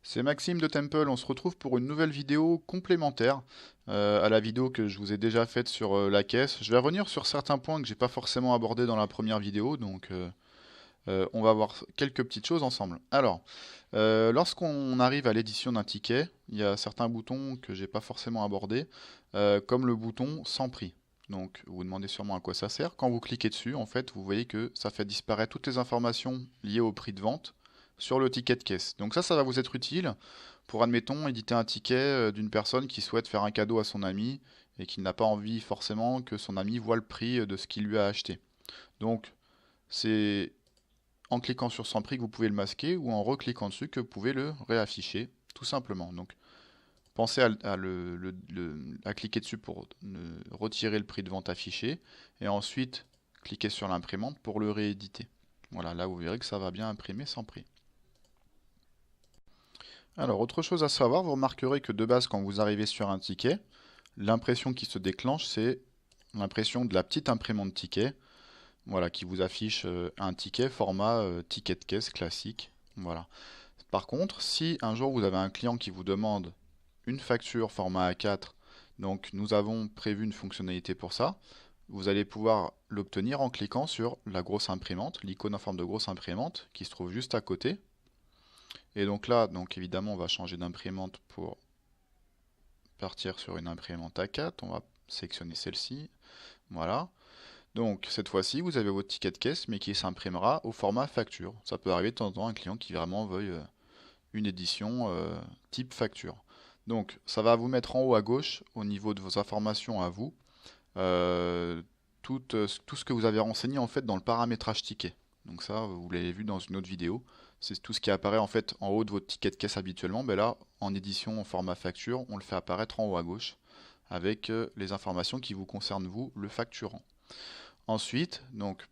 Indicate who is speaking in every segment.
Speaker 1: C'est Maxime de Temple, on se retrouve pour une nouvelle vidéo complémentaire à la vidéo que je vous ai déjà faite sur la caisse. Je vais revenir sur certains points que j'ai pas forcément abordés dans la première vidéo, donc on va voir quelques petites choses ensemble. Alors, lorsqu'on arrive à l'édition d'un ticket, il y a certains boutons que j'ai pas forcément abordés, comme le bouton sans prix. Donc, vous vous demandez sûrement à quoi ça sert. Quand vous cliquez dessus, en fait, vous voyez que ça fait disparaître toutes les informations liées au prix de vente sur le ticket de caisse. Donc ça va vous être utile pour, admettons, éditer un ticket d'une personne qui souhaite faire un cadeau à son ami et qui n'a pas envie forcément que son ami voit le prix de ce qu'il lui a acheté. Donc, c'est en cliquant sur sans prix que vous pouvez le masquer ou en recliquant dessus que vous pouvez le réafficher, tout simplement. Donc, pensez à cliquer dessus pour retirer le prix de vente affiché et ensuite cliquez sur l'imprimante pour le rééditer. Voilà, là vous verrez que ça va bien imprimer sans prix. Alors, autre chose à savoir, vous remarquerez que de base, quand vous arrivez sur un ticket, l'impression qui se déclenche, c'est l'impression de la petite imprimante ticket, voilà, qui vous affiche un ticket format ticket de caisse classique. Voilà. Par contre, si un jour vous avez un client qui vous demande une facture format A4, donc nous avons prévu une fonctionnalité pour ça, vous allez pouvoir l'obtenir en cliquant sur la grosse imprimante, l'icône en forme de grosse imprimante qui se trouve juste à côté. Et donc là, donc évidemment, on va changer d'imprimante pour partir sur une imprimante A4. On va sélectionner celle-ci. Voilà. Donc cette fois-ci, vous avez votre ticket de caisse, mais qui s'imprimera au format facture. Ça peut arriver de temps en temps un client qui vraiment veuille une édition type facture. Donc ça va vous mettre en haut à gauche, au niveau de vos informations à vous, euh, tout ce que vous avez renseigné en fait dans le paramétrage ticket. Donc ça, vous l'avez vu dans une autre vidéo. C'est tout ce qui apparaît en fait en haut de votre ticket de caisse habituellement. Ben là, en édition en format facture, on le fait apparaître en haut à gauche avec les informations qui vous concernent vous, le facturant. Ensuite, donc,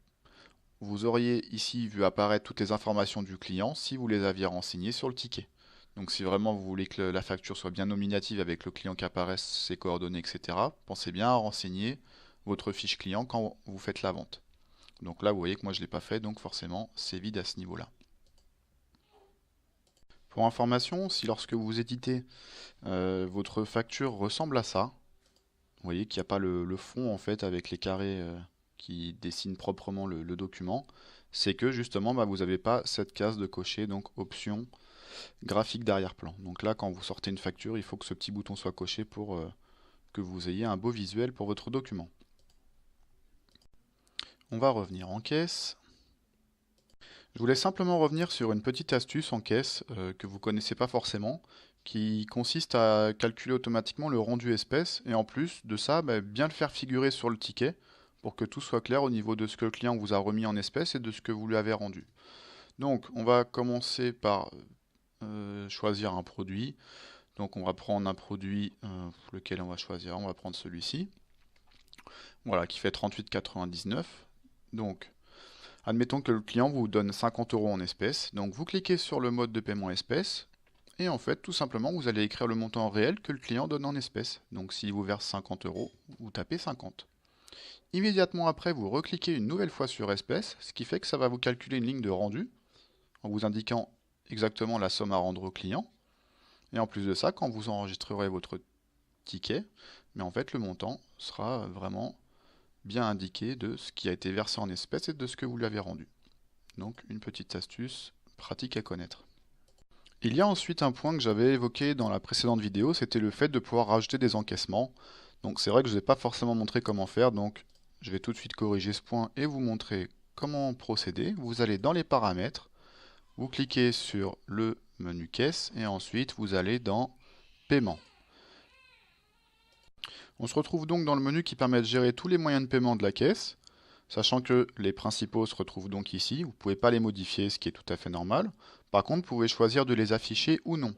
Speaker 1: vous auriez ici vu apparaître toutes les informations du client si vous les aviez renseignées sur le ticket. Donc si vraiment vous voulez que la facture soit bien nominative avec le client qui apparaisse, ses coordonnées, etc., pensez bien à renseigner votre fiche client quand vous faites la vente. Donc là, vous voyez que moi je ne l'ai pas fait, donc forcément c'est vide à ce niveau-là. Pour information, si lorsque vous éditez, votre facture ressemble à ça, vous voyez qu'il n'y a pas le fond en fait avec les carrés qui dessinent proprement le document, c'est que justement bah, vous n'avez pas cette case de cocher, donc option graphique d'arrière-plan. Donc là, quand vous sortez une facture, il faut que ce petit bouton soit coché pour que vous ayez un beau visuel pour votre document. On va revenir en caisse. Je voulais simplement revenir sur une petite astuce en caisse que vous ne connaissez pas forcément, qui consiste à calculer automatiquement le rendu espèce et en plus de ça, bah, bien le faire figurer sur le ticket pour que tout soit clair au niveau de ce que le client vous a remis en espèces et de ce que vous lui avez rendu. Donc, on va commencer par choisir un produit. Donc, on va prendre un produit lequel on va choisir. On va prendre celui-ci, voilà, qui fait 38,99. Donc, admettons que le client vous donne 50 euros en espèces. Donc, vous cliquez sur le mode de paiement espèces. Et en fait, tout simplement, vous allez écrire le montant réel que le client donne en espèces. Donc, s'il vous verse 50 euros, vous tapez 50. Immédiatement après, vous recliquez une nouvelle fois sur espèces, ce qui fait que ça va vous calculer une ligne de rendu en vous indiquant exactement la somme à rendre au client. Et en plus de ça, quand vous enregistrerez votre ticket, mais en fait le montant sera vraiment bien indiqué de ce qui a été versé en espèces et de ce que vous lui avez rendu. Donc une petite astuce pratique à connaître. Il y a ensuite un point que j'avais évoqué dans la précédente vidéo, c'était le fait de pouvoir rajouter des encaissements. Donc c'est vrai que je ne vous ai pas forcément montré comment faire, donc je vais tout de suite corriger ce point et vous montrer comment procéder. Vous allez dans les paramètres, vous cliquez sur le menu caisse et ensuite vous allez dans paiement. On se retrouve donc dans le menu qui permet de gérer tous les moyens de paiement de la caisse, sachant que les principaux se retrouvent donc ici. Vous ne pouvez pas les modifier, ce qui est tout à fait normal. Par contre, vous pouvez choisir de les afficher ou non.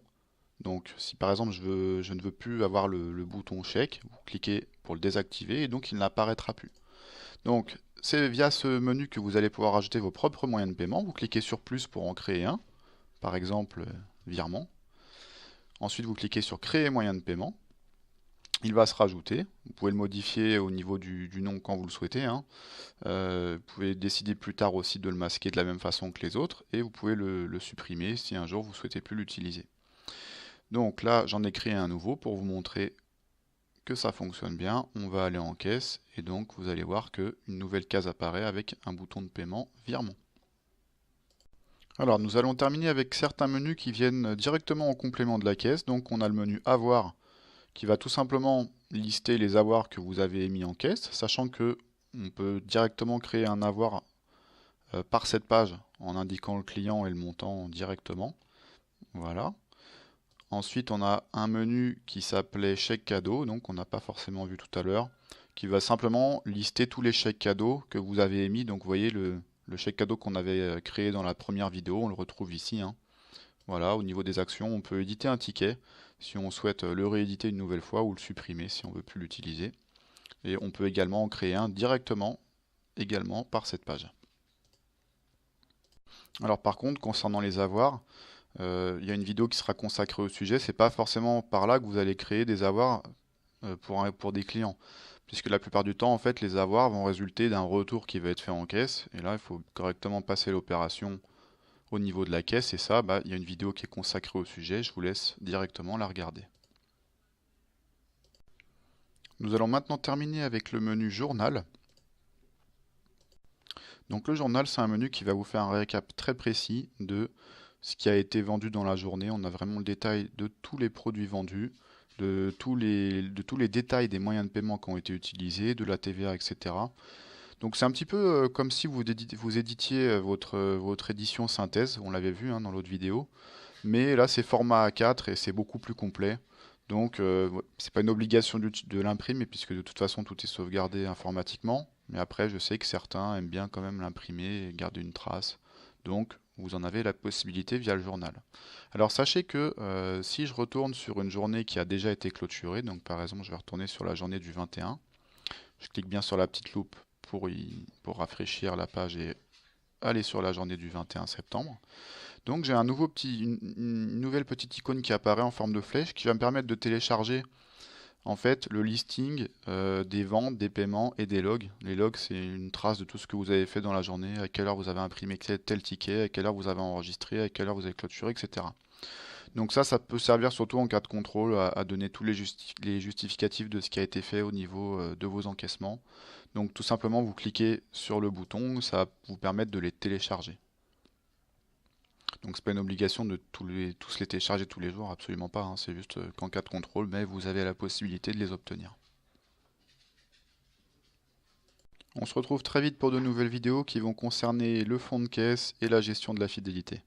Speaker 1: Donc, si par exemple je ne veux plus avoir le bouton chèque, vous cliquez pour le désactiver et donc il n'apparaîtra plus. Donc, c'est via ce menu que vous allez pouvoir ajouter vos propres moyens de paiement. Vous cliquez sur plus pour en créer un, par exemple virement. Ensuite, vous cliquez sur créer moyen de paiement. Il va se rajouter. Vous pouvez le modifier au niveau du nom quand vous le souhaitez, hein. Vous pouvez décider plus tard aussi de le masquer de la même façon que les autres et vous pouvez le supprimer si un jour vous souhaitez plus l'utiliser. Donc là, j'en ai créé un nouveau pour vous montrer que ça fonctionne bien. On va aller en caisse et donc vous allez voir qu'une nouvelle case apparaît avec un bouton de paiement virement. Alors nous allons terminer avec certains menus qui viennent directement en complément de la caisse. Donc on a le menu avoir qui va tout simplement lister les avoirs que vous avez émis en caisse, sachant que on peut directement créer un avoir par cette page en indiquant le client et le montant directement. Voilà. Ensuite, on a un menu qui s'appelait chèque cadeau, donc on n'a pas forcément vu tout à l'heure, qui va simplement lister tous les chèques cadeaux que vous avez émis. Donc vous voyez le chèque cadeau qu'on avait créé dans la première vidéo, on le retrouve ici, hein. Voilà, au niveau des actions, on peut éditer un ticket si on souhaite le rééditer une nouvelle fois ou le supprimer si on ne veut plus l'utiliser. Et on peut également en créer un directement également par cette page. Alors par contre, concernant les avoirs, il y a une vidéo qui sera consacrée au sujet. C'est pas forcément par là que vous allez créer des avoirs pour des clients. Puisque la plupart du temps, en fait, les avoirs vont résulter d'un retour qui va être fait en caisse. Et là, il faut correctement passer l'opération au niveau de la caisse. Et ça, il y a une vidéo qui est consacrée au sujet. Je vous laisse directement la regarder. Nous allons maintenant terminer avec le menu journal. Donc le journal, c'est un menu qui va vous faire un récap très précis de ce qui a été vendu dans la journée. On a vraiment le détail de tous les produits vendus, de tous les détails des moyens de paiement qui ont été utilisés, de la TVA, etc. Donc c'est un petit peu comme si vous éditiez votre édition synthèse, on l'avait vu, hein, dans l'autre vidéo. Mais là c'est format A4 et c'est beaucoup plus complet. Donc c'est pas une obligation de l'imprimer puisque de toute façon tout est sauvegardé informatiquement. Mais après je sais que certains aiment bien quand même l'imprimer et garder une trace. Donc vous en avez la possibilité via le journal. Alors sachez que si je retourne sur une journée qui a déjà été clôturée, donc par exemple je vais retourner sur la journée du 21, je clique bien sur la petite loupe pour rafraîchir la page et aller sur la journée du 21 septembre. Donc j'ai une nouvelle petite icône qui apparaît en forme de flèche qui va me permettre de télécharger en fait le listing des ventes, des paiements et des logs. Les logs, c'est une trace de tout ce que vous avez fait dans la journée, à quelle heure vous avez imprimé tel ticket, à quelle heure vous avez enregistré, à quelle heure vous avez clôturé, etc. Donc ça peut servir surtout en cas de contrôle à donner tous les justificatifs de ce qui a été fait au niveau de vos encaissements. Donc tout simplement vous cliquez sur le bouton, ça va vous permettre de les télécharger. Donc c'est pas une obligation de tous les télécharger tous les jours, absolument pas, hein. C'est juste qu'en cas de contrôle, mais vous avez la possibilité de les obtenir. On se retrouve très vite pour de nouvelles vidéos qui vont concerner le fond de caisse et la gestion de la fidélité.